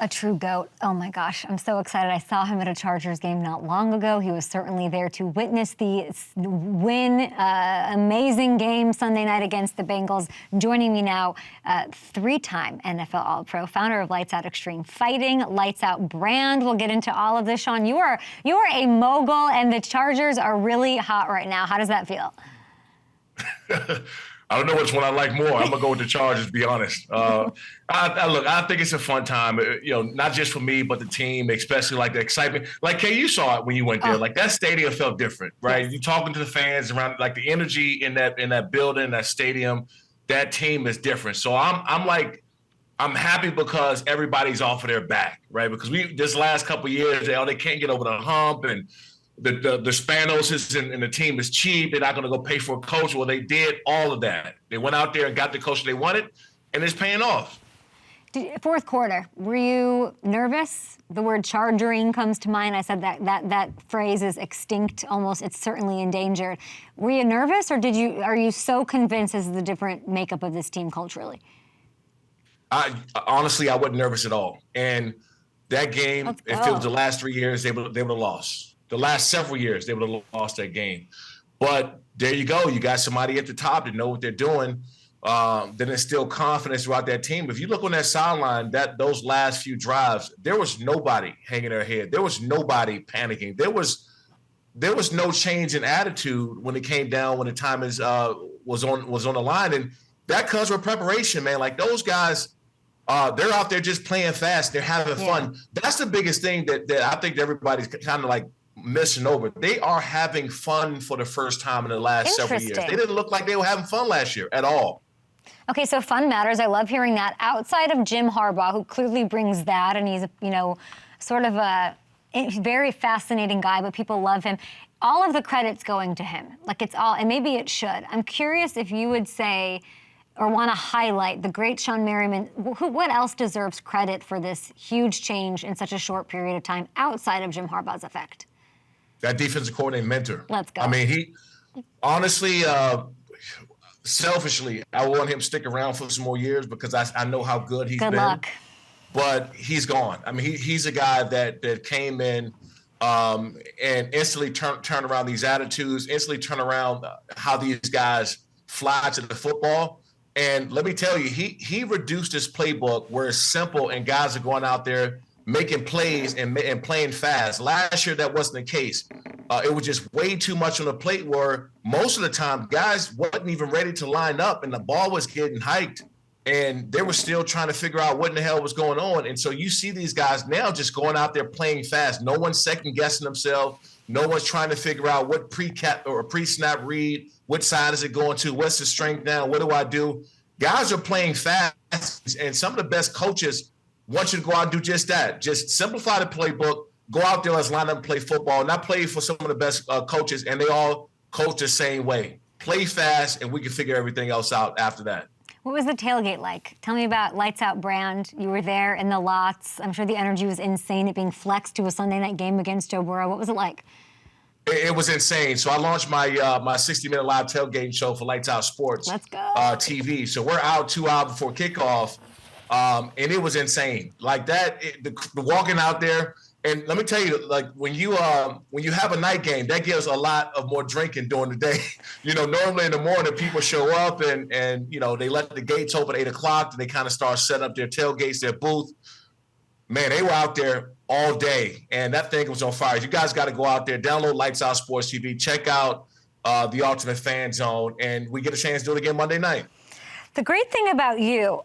A true GOAT. Oh my gosh, I'm so excited. I saw him at a Chargers game not long ago. He was certainly there to witness the win. Amazing game Sunday night against the Bengals. Joining me now, three-time NFL All-Pro, founder of Lights Out Extreme Fighting, Lights Out brand. We'll get into all of this. Shawne, you are a mogul, and the Chargers are really hot right now. How does that feel? I don't know which one I like more. I'm gonna go with the Chargers, to be honest. I think it's a fun time. Not just for me, but the team, especially like the excitement. Like Kay, you saw it when you went there. Like that stadium felt different, right? Yes. You talking to the fans around, like the energy in that building, that stadium, that team is different. So I'm happy because everybody's off of their back, right? Because this last couple of years, they can't get over the hump, and the Spanos and the team is cheap. They're not going to go pay for a coach. Well, they did all of that. They went out there and got the coach they wanted, and it's paying off. Fourth quarter, were you nervous? The word chargering comes to mind. I said that phrase is extinct almost. It's certainly endangered. Were you nervous, or are you so convinced this is the different makeup of this team culturally? Honestly, I wasn't nervous at all. And that game, if it was the last 3 years, they would have lost. The last several years, they would have lost that game. But there you go. You got somebody at the top that know what they're doing. Then instill confidence throughout that team. If you look on that sideline, those last few drives, there was nobody hanging their head. There was nobody panicking. There was no change in attitude when it came down, when the time was on the line. And that comes with preparation, man. Like those guys, they're out there just playing fast. They're having fun. That's the biggest thing that I think everybody's kind of like missing over. They are having fun for the first time in the last several years. They didn't look like they were having fun last year at all. Okay, so fun matters. I love hearing that. Outside of Jim Harbaugh, who clearly brings that, and he's, sort of a very fascinating guy, but people love him. All of the credit's going to him. Like it's all, and maybe it should. I'm curious if you would say or want to highlight the great Shawne Merriman. What else deserves credit for this huge change in such a short period of time outside of Jim Harbaugh's effect? That defensive coordinator mentor. Let's go. I mean, he honestly, selfishly, I want him to stick around for some more years because I know how good he's been. Good luck. But he's gone. I mean, he's a guy that came in and instantly turned around these attitudes, instantly turned around how these guys fly to the football. And let me tell you, he reduced his playbook where it's simple and guys are going out there making plays and playing fast. Last year, that wasn't the case. It was just way too much on the plate where most of the time guys wasn't even ready to line up and the ball was getting hiked and they were still trying to figure out what in the hell was going on. And so you see these guys now just going out there playing fast. No one's second guessing themselves. No one's trying to figure out what pre-cap or pre-snap read, what side is it going to, what's the strength down, what do I do? Guys are playing fast, and some of the best coaches want you to go out and do just that. Just simplify the playbook, go out there, let's line up and play football. And I play for some of the best coaches, and they all coach the same way. Play fast, and we can figure everything else out after that. What was the tailgate like? Tell me about Lights Out brand. You were there in the lots. I'm sure the energy was insane, it being flexed to a Sunday night game against Joe Burrow. What was it like? It was insane. So I launched my 60-minute live tailgating show for Lights Out Sports. Let's go. TV. So we're out 2 hours before kickoff, and it was insane. Like that, the walking out there. And let me tell you, like when you have a night game, that gives a lot of more drinking during the day. Normally in the morning people show up and they let the gates open at 8 o'clock, and they kind of start setting up their tailgates, their booth. Man, they were out there all day, and that thing was on fire. You guys got to go out there, download Lights Out Sports TV, check out the Ultimate Fan Zone, and we get a chance to do it again Monday night. The great thing about you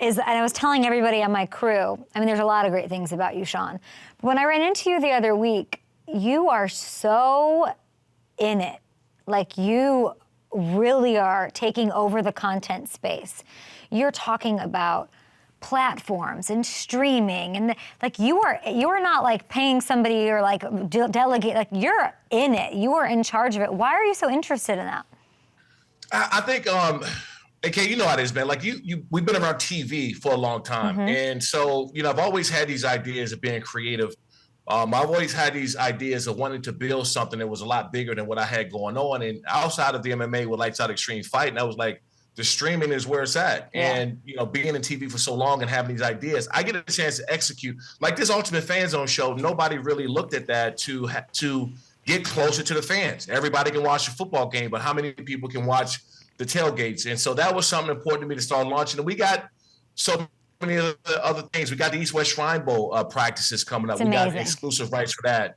is, and I was telling everybody on my crew, I mean, there's a lot of great things about you, Shawne. But when I ran into you the other week, you are so in it. Like you really are taking over the content space. You're talking about platforms and streaming, and you are not like paying somebody or like delegate. Like you're in it. You are in charge of it. Why are you so interested in that? I think, okay, you know how it is, man. Like we've been around TV for a long time, and so I've always had these ideas of being creative. I've always had these ideas of wanting to build something that was a lot bigger than what I had going on. And outside of the MMA with Lights Out Extreme Fighting, I was like, the streaming is where it's at. Yeah. And, you know, being in TV for so long and having these ideas, I get a chance to execute. Like this Ultimate Fan Zone show, nobody really looked at that to get closer to the fans. Everybody can watch a football game, but how many people can watch the tailgates? And so that was something important to me to start launching. And we got so many other things. We got the East-West Shrine Bowl practices coming up. We got exclusive rights for that.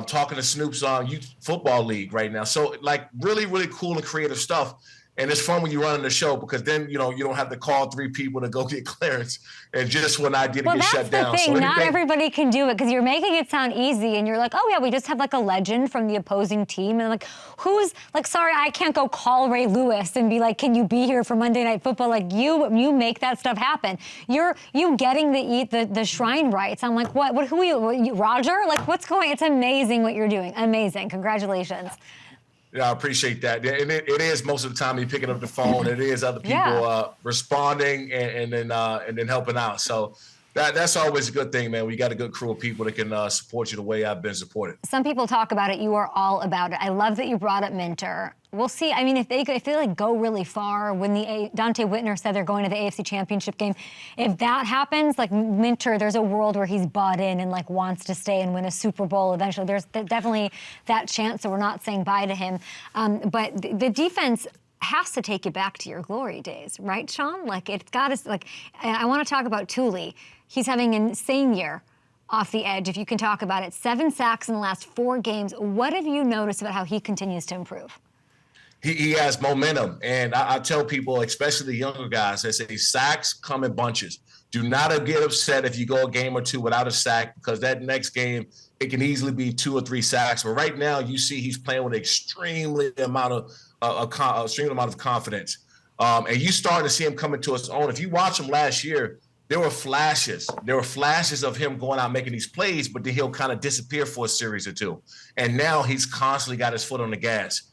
Talking to Snoop's Youth Football League right now. So like really, really cool and creative stuff. And it's fun when you run the show because then, you know, you don't have to call 3 people to go get clearance and just one idea to get shut down. Well, that's the thing. Not everybody can do it because you're making it sound easy and you're like, oh, yeah, we just have like a legend from the opposing team. And like, who's like, sorry, I can't go call Ray Lewis and be like, can you be here for Monday Night Football? Like you make that stuff happen. You getting the Shrine rights. I'm like, what, who are you, Roger? Like what's going, it's amazing what you're doing. Amazing. Congratulations. Yeah, I appreciate that. And it is most of the time you picking up the phone. It is other people responding and then helping out. So that's always a good thing, man. We got a good crew of people that can support you the way I've been supported. Some people talk about it. You are all about it. I love that you brought up Minter. We'll see. I mean, if they like go really far, when Dante Whitner said they're going to the AFC Championship game, if that happens, like Minter, there's a world where he's bought in and like wants to stay and win a Super Bowl eventually. There's definitely that chance. So we're not saying bye to him. But the defense has to take you back to your glory days, right, Shawne? Like it's got to. Like I want to talk about Tuli. He's having an insane year off the edge. If you can talk about it, 7 sacks in the last 4 games. What have you noticed about how he continues to improve? He has momentum. And I tell people, especially the younger guys, I say sacks come in bunches. Do not get upset if you go a game or 2 without a sack because that next game, it can easily be 2 or 3 sacks. But right now, you see he's playing with extreme amount of confidence. And you starting to see him coming to his own. If you watch him last year, there were flashes. There were flashes of him going out making these plays, but then he'll kind of disappear for a series or 2. And now he's constantly got his foot on the gas.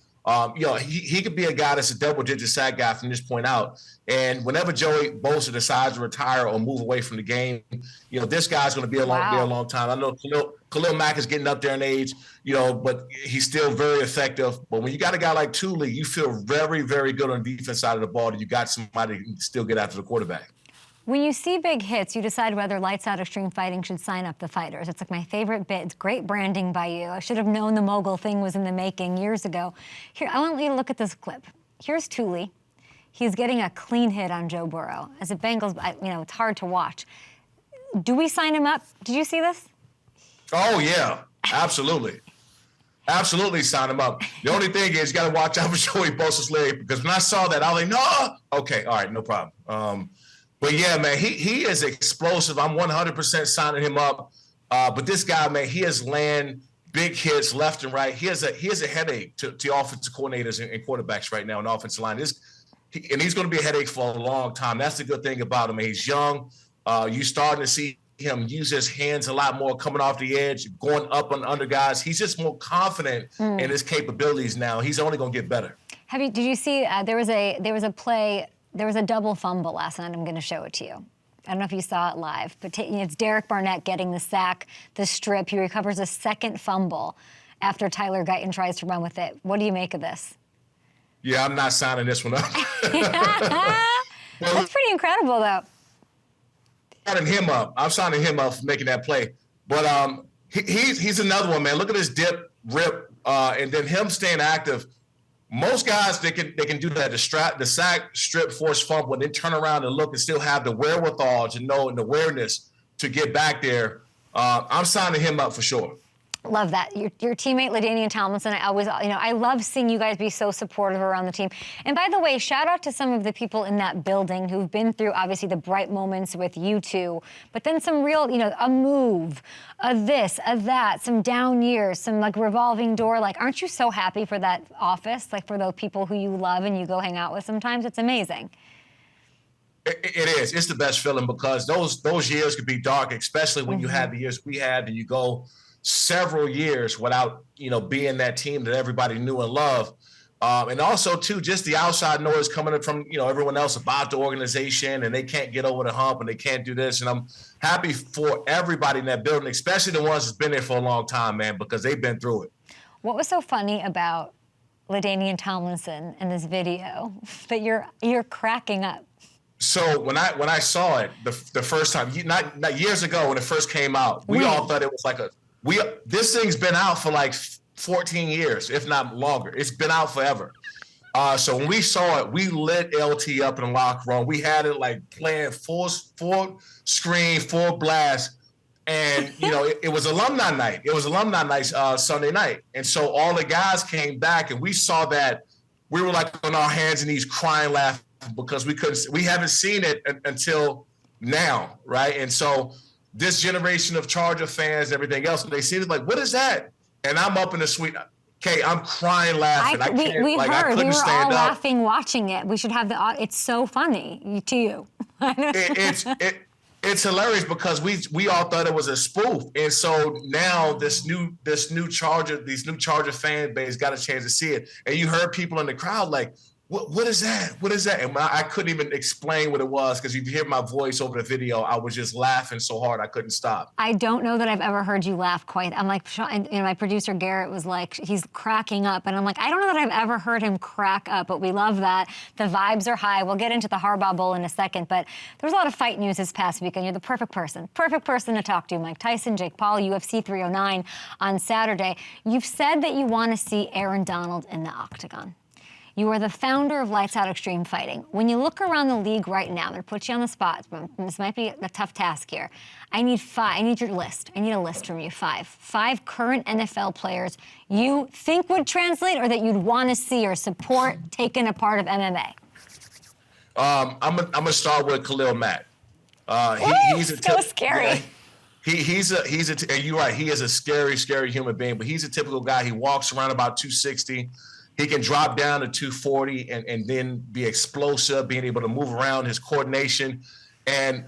You know, he could be a guy that's a double-digit sack guy from this point out. And whenever Joey Bosa decides to retire or move away from the game, you know, this guy's going to be there a long time. I know Khalil Mack is getting up there in age, you know, but he's still very effective. But when you got a guy like Tuli, you feel very, very good on the defense side of the ball that you got somebody who can still get after the quarterback. When you see big hits, you decide whether Lights Out Extreme Fighting should sign up the fighters. It's like my favorite bit. It's great branding by you. I should have known the mogul thing was in the making years ago. Here, I want you to look at this clip. Here's Tuli. He's getting a clean hit on Joe Burrow. As a Bengals, you know, it's hard to watch. Do we sign him up? Did you see this? Oh, yeah, absolutely. Absolutely sign him up. The only thing is you got to watch out for Joey Bosa's leg because when I saw that, I was like, no. Okay, all right, no problem. But yeah, man, he is explosive. I'm 100% signing him up. But this guy, man, he has landed big hits left and right. He has a headache to offensive coordinators and quarterbacks right now in the offensive line. And he's going to be a headache for a long time. That's the good thing about him. He's young. You starting to see him use his hands a lot more, coming off the edge, going up and under guys. He's just more confident in his capabilities now. He's only going to get better. Did you see there was a play? There was a double fumble last night. I'm going to show it to you. I don't know if you saw it live, but it's Derek Barnett getting the sack, the strip. He recovers a second fumble after Tyler Guyton tries to run with it. What do you make of this? Yeah, I'm not signing this one up. That's pretty incredible, though. I'm signing him up for making that play. But he's another one, man. Look at this dip, rip, and then him staying active. Most guys, they can do that, the sack, strip, force fumble, and then turn around and look and still have the wherewithal to know and the awareness to get back there. I'm signing him up for sure. Love that. Your teammate, LaDainian Tomlinson, I love seeing you guys be so supportive around the team. And by the way, shout out to some of the people in that building who've been through, obviously, the bright moments with you two, but then some real, a move, a this, a that, some down years, some like revolving door. Like, aren't you so happy for that office? Like for those people who you love and you go hang out with sometimes? It's amazing. It is. It's the best feeling because those years could be dark, especially when you had the years we had and you go several years without, being that team that everybody knew and loved. And also, too, just the outside noise coming in from, everyone else about the organization and they can't get over the hump and they can't do this. And I'm happy for everybody in that building, especially the ones that's been there for a long time, man, because they've been through it. What was so funny about LaDainian Tomlinson in this video that you're cracking up? So when I saw it the first time, not years ago when it first came out, we all thought it was like this thing's been out for like 14 years, if not longer. It's been out forever. So when we saw it, we lit LT up in the locker room. We had it like playing full screen, full blast. And, you know, it was alumni night. It was alumni night Sunday night. And so all the guys came back and we saw that. We were like on our hands and knees crying, laughing because we haven't seen it until now, right? And so this generation of Charger fans and everything else, they see it like, what is that? And I'm up in the suite. Okay, I'm crying, laughing. We heard. We were all up. laughing watching it. We should have it's so funny to you. It's hilarious because we all thought it was a spoof, and so now these new Charger fan base got a chance to see it, and you heard people in the crowd like, what is that? What is that? And I couldn't even explain what it was because you hear my voice over the video. I was just laughing so hard I couldn't stop. I don't know that I've ever heard you laugh quite. I'm like, and my producer Garrett was like, he's cracking up. And I'm like, I don't know that I've ever heard him crack up, but we love that. The vibes are high. We'll get into the Harbaugh Bowl in a second, but there was a lot of fight news this past weekend. You're the perfect person to talk to. Mike Tyson, Jake Paul, UFC 309 on Saturday. You've said that you want to see Aaron Donald in the octagon. You are the founder of Lights Out Extreme Fighting. When you look around the league right now, I'm going to put you on the spot. This might be a tough task here. I need your list. I need a list from you. Five current NFL players you think would translate or that you'd want to see or support taking a part of MMA. I'm gonna start with Khalil Mack. He's so scary. Yeah, and you're right. He is a scary human being, but he's a typical guy. He walks around about 260. He can drop down to 240 and then be explosive, being able to move around, his coordination. And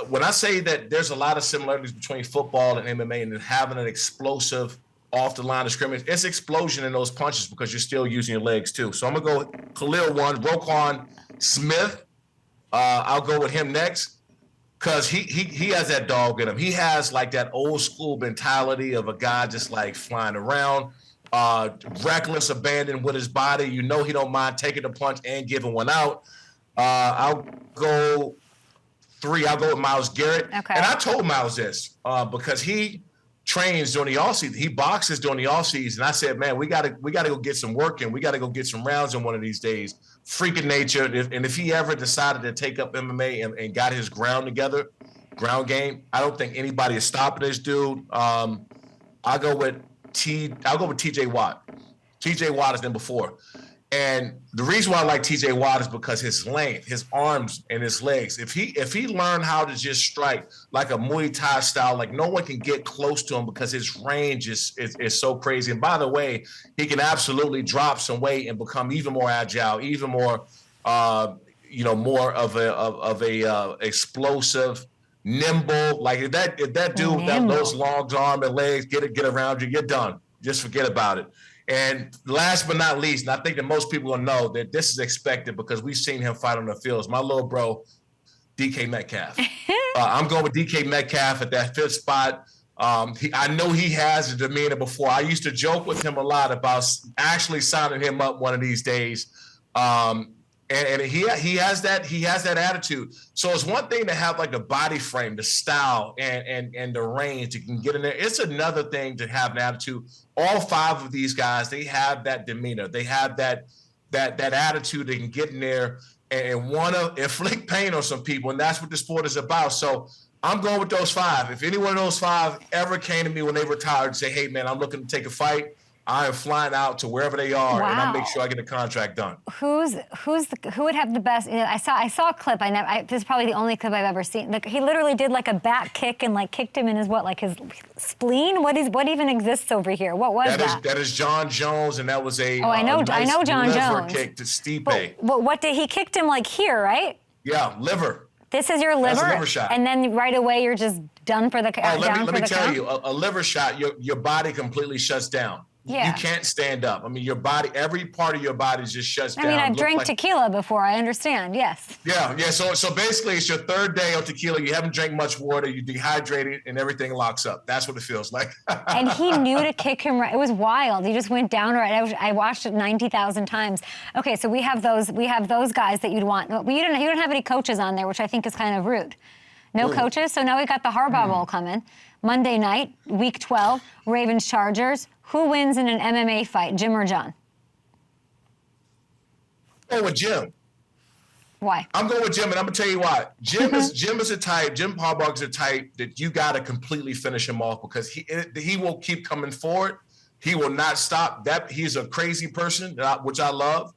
when I say that there's a lot of similarities between football and MMA and having an explosive off the line of scrimmage, it's explosion in those punches because you're still using your legs too. So I'm going to go Khalil one, Roquan Smith. I'll go with him next because he has that dog in him. He has like that old school mentality of a guy just like flying around. Reckless abandon with his body. You know he don't mind taking a punch and giving one out. I'll go 3. I'll go with Myles Garrett. Okay. And I told Myles this because he trains during the offseason. He boxes during the offseason. I said, man, we gotta go get some work in. We gotta go get some rounds in one of these days. Freaking nature. And if he ever decided to take up MMA and got his ground game, I don't think anybody is stopping this dude. I'll go with TJ Watt. TJ Watt is number 4. And the reason why I like TJ Watt is because his length, his arms and his legs. If he learned how to just strike like a Muay Thai style, like no one can get close to him because his range is so crazy. And by the way, he can absolutely drop some weight and become even more agile, even more more of a explosive, nimble. Like if that dude, those long arms and legs get around you, you're done. Just forget about it. And last but not least, and I think that most people will know that this is expected because we've seen him fight on the fields. My little bro, DK Metcalf. I'm going with DK Metcalf at that 5th spot. I know he has a demeanor before. I used to joke with him a lot about actually signing him up one of these days. And he has that attitude. So it's one thing to have like the body frame, the style, and the range you can get in there. It's another thing to have an attitude. All 5 of these guys, they have that demeanor. They have that attitude. They can get in there and want to inflict pain on some people, and that's what the sport is about. So I'm going with those 5. If any one of those 5 ever came to me when they retired and say, "Hey man, I'm looking to take a fight," I am flying out to wherever they are, and I make sure I get the contract done. Who would have the best? You know, I saw a clip. This is probably the only clip I've ever seen. Like he literally did like a back kick and like kicked him in his his spleen. What even exists over here? What was that? That is John Jones, and that was a I know John Jones. Kick to Stipe. But what did he kicked him like here, right? Yeah, liver. This is your liver. That's a liver shot. And then right away you're just done for the count. Let me tell you, a liver shot, your body completely shuts down. Yeah. You can't stand up. I mean, your body, every part of your body just shuts down. I mean, I've drank tequila before. I understand. Yes. Yeah. So basically, it's your third day of tequila. You haven't drank much water. You dehydrated, and everything locks up. That's what it feels like. And he knew to kick him right. It was wild. He just went down right. I watched it 90,000 times. Okay, so we have those guys that you'd want. But you don't have any coaches on there, which I think is kind of rude. No coaches. So now we got the Harbaugh Bowl coming Monday night, Week 12. Ravens Chargers. Who wins in an MMA fight, Jim or John? I'm going with Jim. Why? I'm going with Jim, and I'm gonna tell you why. Jim is a type. Jim Harbaugh is a type that you got to completely finish him off because he will keep coming forward. He will not stop. That he's a crazy person, which I love.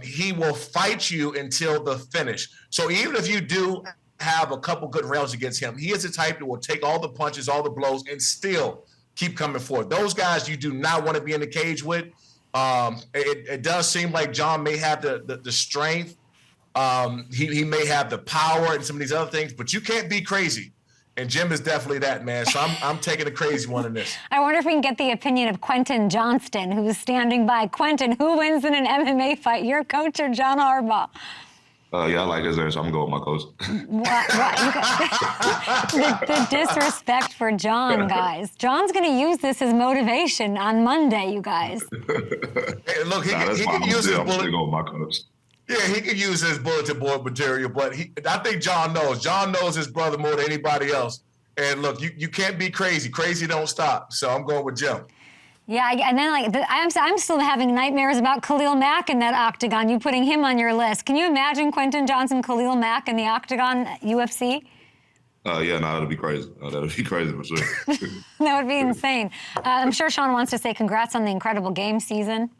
He will fight you until the finish. So even if you do have a couple good rounds against him, he is a type that will take all the punches, all the blows, and still keep coming forward. Those guys you do not want to be in the cage with. It does seem like John may have the strength. He may have the power and some of these other things, but you can't be crazy. And Jim is definitely that, man. So I'm taking a crazy one in this. I wonder if we can get the opinion of Quentin Johnston, who's standing by. Quentin, who wins in an MMA fight, your coach or John Harbaugh? Yeah, I like his there, so I'm going to go with my coach. The disrespect for John, guys. John's going to use this as motivation on Monday, you guys. Hey, look, he can use his bullet. My coach. Yeah, he can use his bulletin board material, but I think John knows. John knows his brother more than anybody else. And look, you can't be crazy. Crazy don't stop. So I'm going with Jim. Yeah, and then I'm still having nightmares about Khalil Mack in that octagon. You putting him on your list. Can you imagine Quentin Johnson, Khalil Mack in the octagon UFC? Yeah, no, that'll be crazy. That'll be crazy for sure. That would be insane. I'm sure Shawne wants to say congrats on the incredible game season.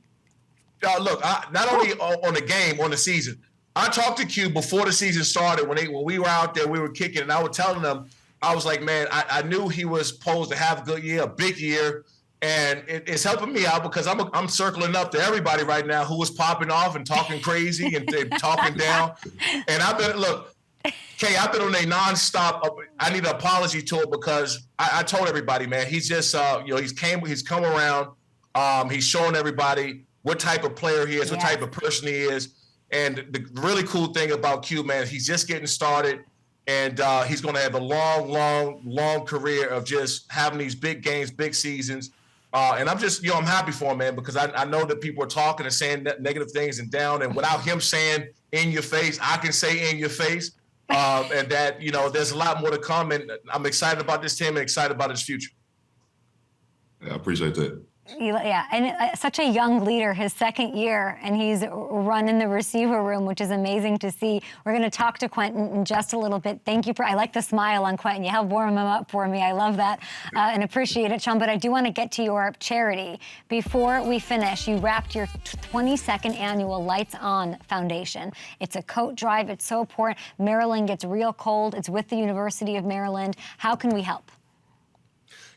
Look, not only on the game, on the season. I talked to Q before the season started when we were out there, we were kicking, and I was telling them, I was like, man, I knew he was supposed to have a good year, a big year. And it's helping me out because I'm circling up to everybody right now who was popping off and talking crazy and talking down. And I've been on a nonstop. I need an apology to it because I told everybody, man, he's just he's come around. He's showing everybody what type of player he is, what type of person he is. And the really cool thing about Q, man, he's just getting started. And he's going to have a long career of just having these big games, big seasons. And I'm just, I'm happy for him, man, because I know that people are talking and saying negative things and down. And without him saying in your face, I can say in your face. And that, there's a lot more to come. And I'm excited about this team and excited about his future. Yeah, I appreciate that. Yeah, and such a young leader, his second year, and he's running the receiver room, which is amazing to see. We're going to talk to Quentin in just a little bit. Thank you I like the smile on Quentin. You helped warm him up for me. I love that and appreciate it, Shawne. But I do want to get to your charity. Before we finish, you wrapped your 22nd annual Lights On Foundation. It's a coat drive. It's so important. Maryland gets real cold. It's with the University of Maryland. How can we help?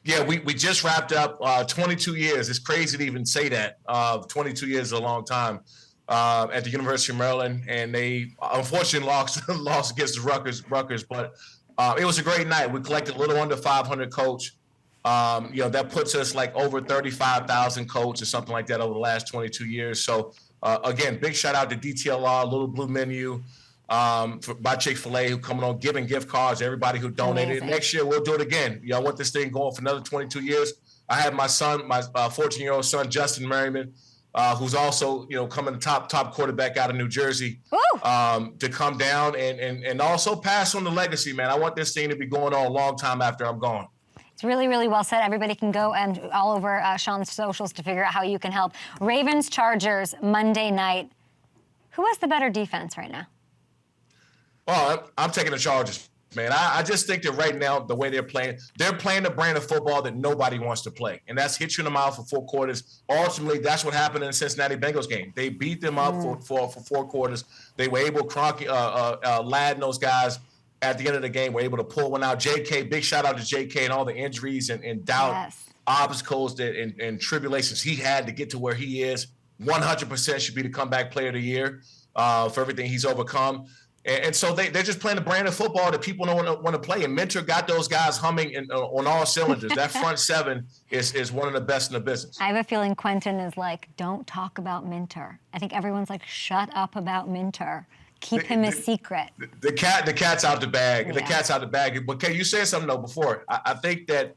Yeah, we just wrapped up 22 years. It's crazy to even say that. 22 years is a long time at the University of Maryland, and they unfortunately lost against the Rutgers. But it was a great night. We collected a little under 500 coats. That puts us like over 35,000 coats or something like that over the last 22 years. So again, big shout out to DTLR, Little Blue Menu. By Chick-fil-A, who coming on giving gift cards to everybody who donated. Amazing. Next year we'll do it again. I want this thing going for another 22 years. I have my son, my 14-year-old son, Shawne Merriman, who's also coming top quarterback out of New Jersey, to come down and also pass on the legacy, man. I want this thing to be going on a long time after I'm gone. It's really, really well said. Everybody can go and all over Shawne's socials to figure out how you can help. Ravens Chargers Monday night. Who has the better defense right now? Well, I'm taking the Chargers, man. I just think that right now, the way they're playing the brand of football that nobody wants to play. And that's hit you in the mouth for 4 quarters. Ultimately, that's what happened in the Cincinnati Bengals game. They beat them up for 4 quarters. They were able, Kroenke, Ladd and those guys at the end of the game were able to pull one out. JK, big shout out to JK and all the injuries and doubt, obstacles and tribulations he had to get to where he is. 100% should be the comeback player of the year for everything he's overcome. And so they're just playing the brand of football that people don't want to play. And Mentor got those guys humming on all cylinders. That front seven is one of the best in the business. I have a feeling Quentin is like, don't talk about Minter. I think everyone's like, shut up about Minter. Keep him a secret. The cat's out the bag. Yeah. The cat's out the bag. But Kay, you said something though before. I think that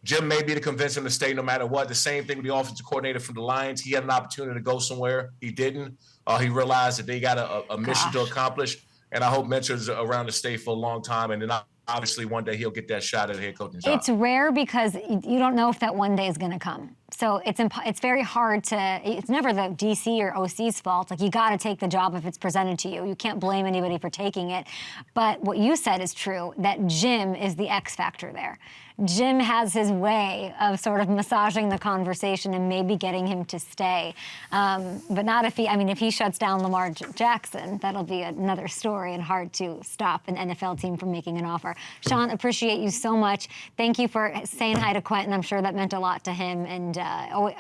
Jim may be to convince him to stay no matter what. The same thing with the offensive coordinator from the Lions. He had an opportunity to go somewhere. He didn't. He realized that they got a mission to accomplish. And I hope Mentor's around to stay for a long time. And then obviously one day he'll get that shot at the head coaching job. It's rare because you don't know if that one day is going to come. So it's very hard to, it's never the DC or OC's fault. Like, you got to take the job if it's presented to you. You can't blame anybody for taking it. But what you said is true, that Jim is the X factor there. Jim has his way of sort of massaging the conversation and maybe getting him to stay. But not if if he shuts down Lamar Jackson, that'll be another story and hard to stop an NFL team from making an offer. Shawne, appreciate you so much. Thank you for saying hi to Quentin. I'm sure that meant a lot to him, and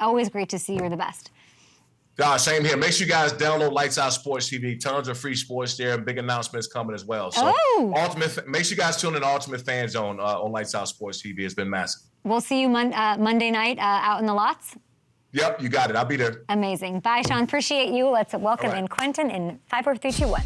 always great to see you. You're the best. Same here. Make sure you guys download Lights Out Sports TV. Tons of free sports there. Big announcements coming as well. So make sure you guys tune in to Ultimate Fan Zone on Lights Out Sports TV. It's been massive. We'll see you Monday night out in the lots. Yep, you got it. I'll be there. Amazing. Bye, Shawne. Appreciate you. Let's welcome in Quentin in 5, 4, 3, 2, 1.